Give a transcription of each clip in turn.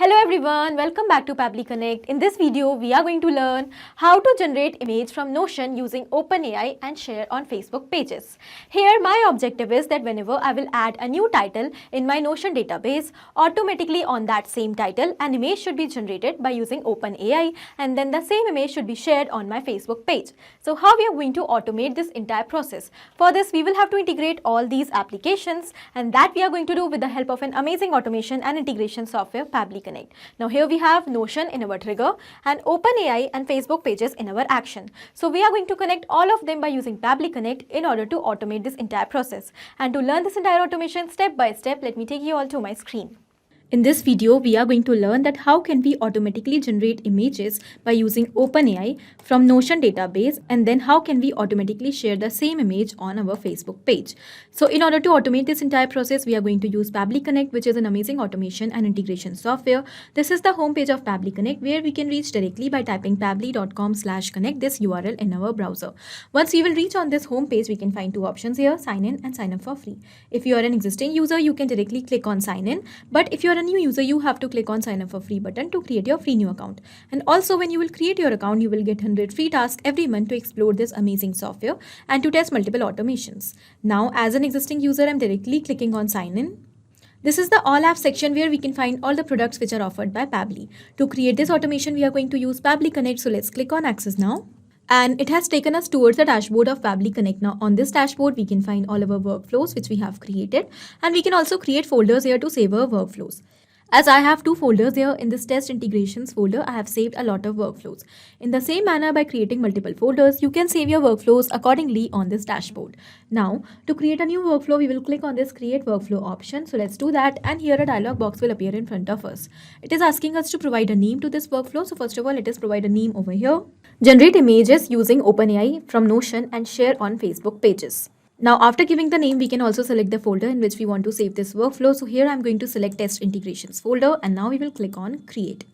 Hello everyone, welcome back to Pabbly Connect. In this video, we are going to learn how to generate image from Notion using OpenAI and share on Facebook pages. Here, my objective is that whenever I will add a new title in my Notion database, automatically on that same title, an image should be generated by using OpenAI, and then the same image should be shared on my Facebook page. So how we are going to automate this entire process? For this, we will have to integrate all these applications, and that we are going to do with the help of an amazing automation and integration software, Pabbly Connect. Now here we have Notion in our trigger and OpenAI and Facebook pages in our action. So we are going to connect all of them by using Pabbly Connect in order to automate this entire process. And to learn this entire automation step by step, let me take you all to my screen. In this video, we are going to learn that how can we automatically generate images by using OpenAI from Notion database, and then how can we automatically share the same image on our Facebook page. So in order to automate this entire process, we are going to use Pabbly Connect, which is an amazing automation and integration software. This is the homepage of Pabbly Connect, where we can reach directly by typing pabbly.com/connect, this URL in our browser. Once we will reach on this homepage, we can find two options here: sign in and sign up for free. If you are an existing user, you can directly click on sign in, but if you are a new user, you have to click on sign up for free button to create your free new account. And also, when you will create your account, you will get 100 free tasks every month to explore this amazing software and to test multiple automations. Now, as an existing user, I'm directly clicking on sign in. This is the all apps section where we can find all the products which are offered by Pabbly. To create this automation, we are going to use Pabbly Connect. So let's click on access now. And it has taken us towards the dashboard of Pabbly Connect. Now on this dashboard, we can find all of our workflows which we have created, and we can also create folders here to save our workflows. As I have two folders here, in this test integrations folder, I have saved a lot of workflows. In the same manner, by creating multiple folders, you can save your workflows accordingly on this dashboard. Now, to create a new workflow, we will click on this create workflow option. So let's do that, and here a dialog box will appear in front of us. It is asking us to provide a name to this workflow. So first of all, let us provide a name over here. Generate images using OpenAI from Notion and share on Facebook pages. Now, after giving the name, we can also select the folder in which we want to save this workflow. So here I'm going to select test integrations folder, and now we will click on create.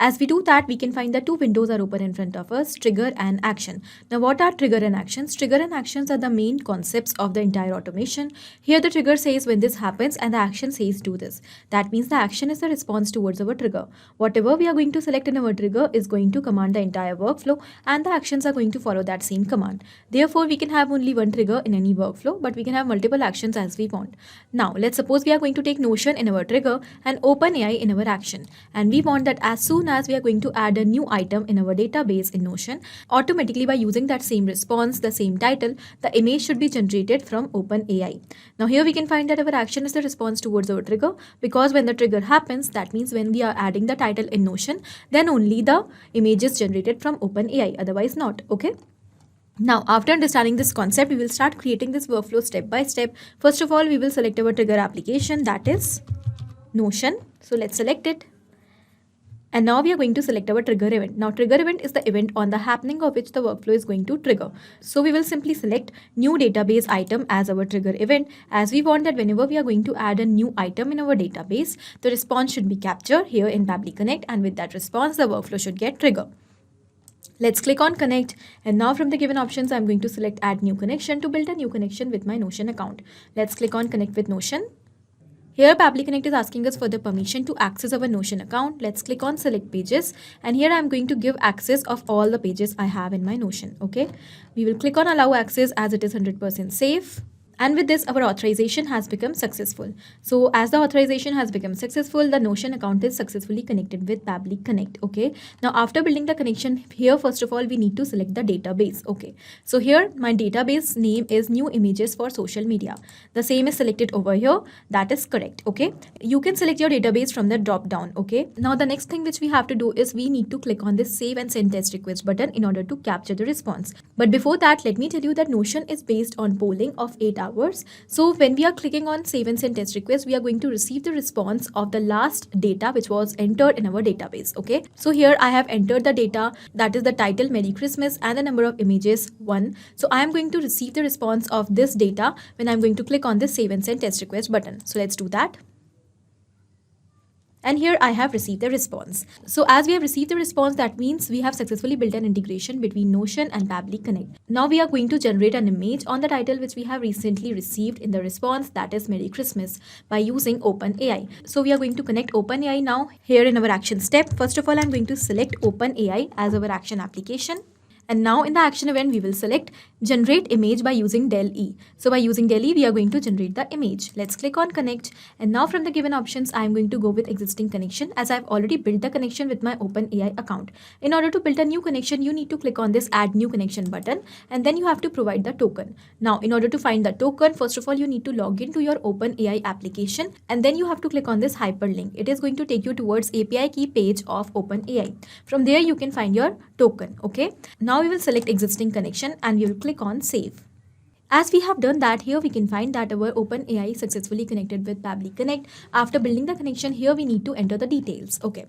As we do that, we can find that two windows are open in front of us, trigger and action. Now, what are trigger and actions? Trigger and actions are the main concepts of the entire automation. Here the trigger says when this happens and the action says do this. That means the action is the response towards our trigger. Whatever we are going to select in our trigger is going to command the entire workflow, and the actions are going to follow that same command. Therefore, we can have only one trigger in any workflow, but we can have multiple actions as we want. Now, let's suppose we are going to take Notion in our trigger and OpenAI in our action, and we want that as soon as we are going to add a new item in our database in Notion, automatically by using that same response, the same title, the image should be generated from OpenAI. Now here we can find that our action is the response towards our trigger, because when the trigger happens, that means when we are adding the title in Notion, then only the image is generated from OpenAI, otherwise not. Okay. Now, after understanding this concept, we will start creating this workflow step by step. First of all, we will select our trigger application, that is Notion. So let's select it. And now we are going to select our trigger event. Now trigger event is the event on the happening of which the workflow is going to trigger. So we will simply select new database item as our trigger event, as we want that whenever we are going to add a new item in our database, the response should be captured here in Pabbly Connect, and with that response, the workflow should get triggered. Let's click on connect, and now from the given options, I'm going to select add new connection to build a new connection with my Notion account. Let's click on connect with Notion. Here Pabbly Connect is asking us for the permission to access our Notion account. Let's click on select pages, and here I'm going to give access of all the pages I have in my Notion. Okay, we will click on allow access as it is 100% safe. And with this, our authorization has become successful. So as the authorization has become successful, the Notion account is successfully connected with Pabbly Connect. Okay. Now after building the connection, here first of all, we need to select the database. Okay. So here my database name is new images for social media. The same is selected over here. That is correct. Okay. You can select your database from the drop down. Okay. Now the next thing which we have to do is we need to click on this save and send test request button in order to capture the response. But before that, let me tell you that Notion is based on polling of 8 hours. So when we are clicking on save and send test request, we are going to receive the response of the last data which was entered in our database. Okay. So here I have entered the data, that is the title Merry Christmas and the number of images 1. So I am going to receive the response of this data when I'm going to click on this save and send test request button. So let's do that. And here I have received the response. So as we have received the response, that means we have successfully built an integration between Notion and Pabbly Connect. Now we are going to generate an image on the title which we have recently received in the response, that is Merry Christmas, by using OpenAI. So we are going to connect OpenAI now here in our action step. First of all, I'm going to select OpenAI as our action application. And now in the action event, we will select generate image by using del E. So by using del E, we are going to generate the image. Let's click on connect. And now from the given options, I am going to go with existing connection as I've already built the connection with my OpenAI account. In order to build a new connection, you need to click on this add new connection button, and then you have to provide the token. Now, in order to find the token, first of all, you need to log into your OpenAI application, and then you have to click on this hyperlink. It is going to take you towards API key page of OpenAI. From there, you can find your token. Okay. Now we will select existing connection and we will click on save. As we have done that, here we can find that our OpenAI successfully connected with Pabbly Connect. After building the connection, here we need to enter the details. Okay.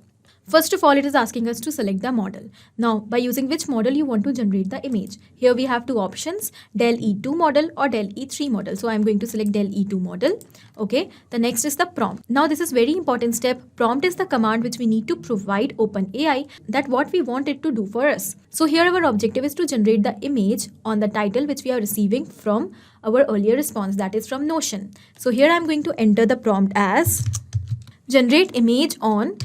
First of all, it is asking us to select the model. Now, by using which model you want to generate the image. Here we have two options, del E2 model or del E3 model. So I'm going to select del E2 model. Okay. The next is the prompt. Now, this is very important step. Prompt is the command which we need to provide OpenAI that what we want it to do for us. So here our objective is to generate the image on the title which we are receiving from our earlier response, that is from Notion. So here I'm going to enter the prompt as generate image on.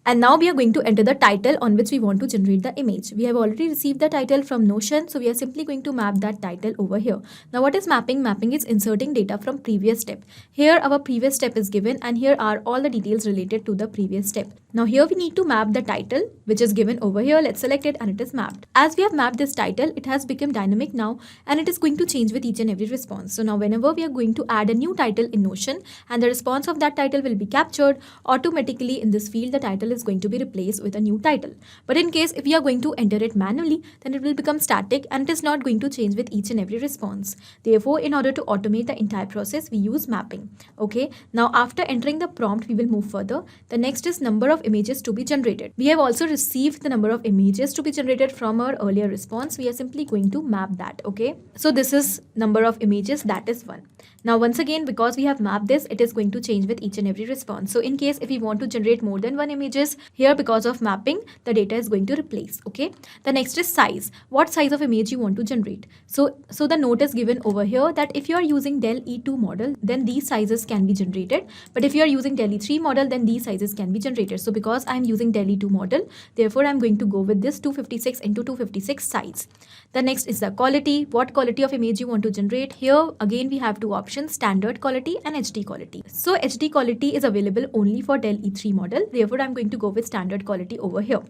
And now we are going to enter the title on which we want to generate the image. We have already received the title from Notion, so we are simply going to map that title over here. Now what is mapping? Mapping is inserting data from previous step. Here our previous step is given and here are all the details related to the previous step. Now here we need to map the title which is given over here. Let's select it and it is mapped. As we have mapped this title, it has become dynamic now and it is going to change with each and every response. So now whenever we are going to add a new title in Notion and the response of that title will be captured, automatically in this field the title is going to be replaced with a new title. But in case if we are going to enter it manually, then it will become static and it is not going to change with each and every response. Therefore, in order to automate the entire process, we use mapping. Okay. Now after entering the prompt, we will move further. The next is number of images to be generated. We have also received the number of images to be generated from our earlier response. We are simply going to map that. Okay. So this is number of images, that is 1. Now once again, because we have mapped this, it is going to change with each and every response. So in case if we want to generate more than 1 images, here because of mapping, the data is going to replace. Okay. The next is size. What size of image you want to generate? So the note is given over here that if you are using del E2 model, then these sizes can be generated. But if you are using del E3 model, then these sizes can be generated. So because I am using del E2 model, therefore I am going to go with this 256 into 256 size. The next is the quality. What quality of image you want to generate? Here again we have two options, standard quality and HD quality. So HD quality is available only for del E3 model. Therefore I am going to go with standard quality over here.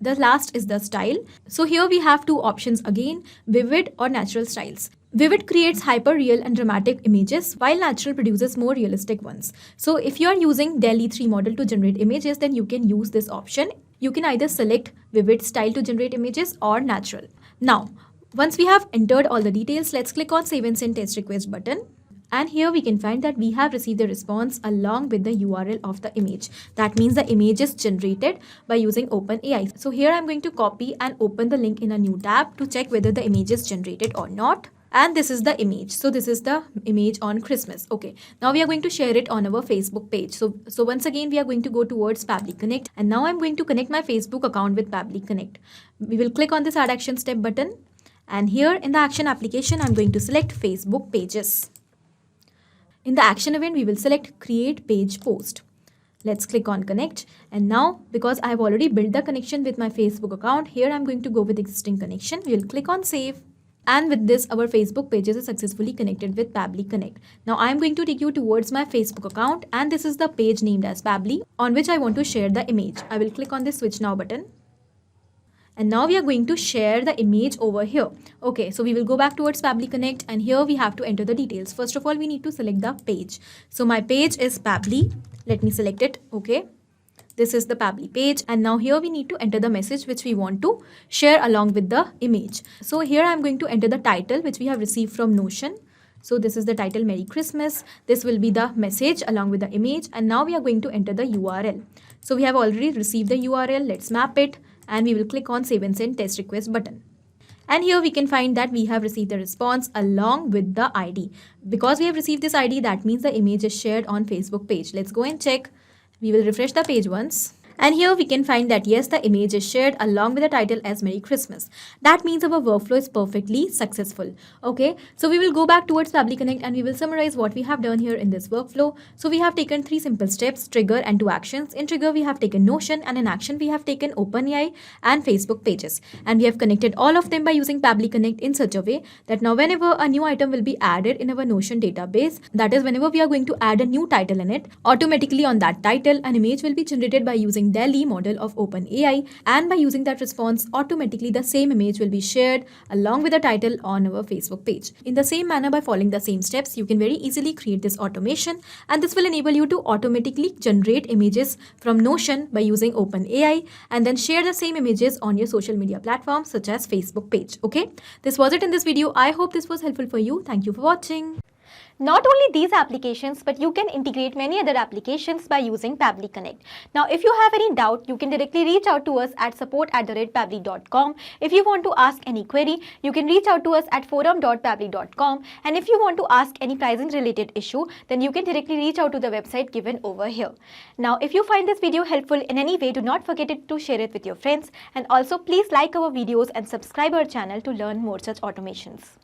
The last is the style. So here we have two options again, vivid or natural styles. Vivid creates hyper-real and dramatic images, while natural produces more realistic ones. So if you are using del E3 model to generate images, then you can use this option. You can either select vivid style to generate images or natural. Now, once we have entered all the details, let's click on save and send test request button. And here we can find that we have received the response along with the URL of the image. That means the image is generated by using OpenAI. So here I'm going to copy and open the link in a new tab to check whether the image is generated or not. And this is the image. So this is the image on Christmas. Okay. Now we are going to share it on our Facebook page. So once again, we are going to go towards Pabbly Connect. And now I'm going to connect my Facebook account with Pabbly Connect. We will click on this add action step button. And here in the action application, I'm going to select Facebook pages. In the action event, we will select create page post. Let's click on connect. And now because I have already built the connection with my Facebook account, here I'm going to go with existing connection. We will click on save. And with this, our Facebook pages are successfully connected with Pabbly Connect. Now I'm going to take you towards my Facebook account and this is the page named as Pabbly on which I want to share the image. I will click on this switch now button. And now we are going to share the image over here. Okay, so we will go back towards Pabbly Connect and here we have to enter the details. First of all, we need to select the page. So my page is Pabbly. Let me select it. Okay. This is the Pabbly page. And now here we need to enter the message which we want to share along with the image. So here I'm going to enter the title which we have received from Notion. So this is the title Merry Christmas. This will be the message along with the image. And now we are going to enter the URL. So we have already received the URL. Let's map it. And we will click on save and send test request button. And here we can find that we have received the response along with the ID. Because we have received this ID, that means the image is shared on Facebook page. Let's go and check. We will refresh the page once. And here we can find that yes, the image is shared along with the title as Merry Christmas. That means our workflow is perfectly successful. Okay, so we will go back towards Pabbly Connect and we will summarize what we have done here in this workflow. So we have taken 3 simple steps: trigger and 2 actions. In trigger, we have taken Notion, and in action, we have taken OpenAI and Facebook pages. And we have connected all of them by using Pabbly Connect in such a way that now whenever a new item will be added in our Notion database, that is whenever we are going to add a new title in it, automatically on that title, an image will be generated by using DALL-E model of OpenAI, and by using that response, automatically the same image will be shared along with the title on our Facebook page. In the same manner, by following the same steps, you can very easily create this automation, and this will enable you to automatically generate images from Notion by using OpenAI and then share the same images on your social media platforms such as Facebook page. Okay, this was it in this video. I hope this was helpful for you. Thank you for watching. Not only these applications, but you can integrate many other applications by using Pabbly Connect. Now, if you have any doubt, you can directly reach out to us at support@pabbly.com. If you want to ask any query, you can reach out to us at forum.pabbly.com. And if you want to ask any pricing related issue, then you can directly reach out to the website given over here. Now, if you find this video helpful in any way, do not forget to share it with your friends. And also, please like our videos and subscribe our channel to learn more such automations.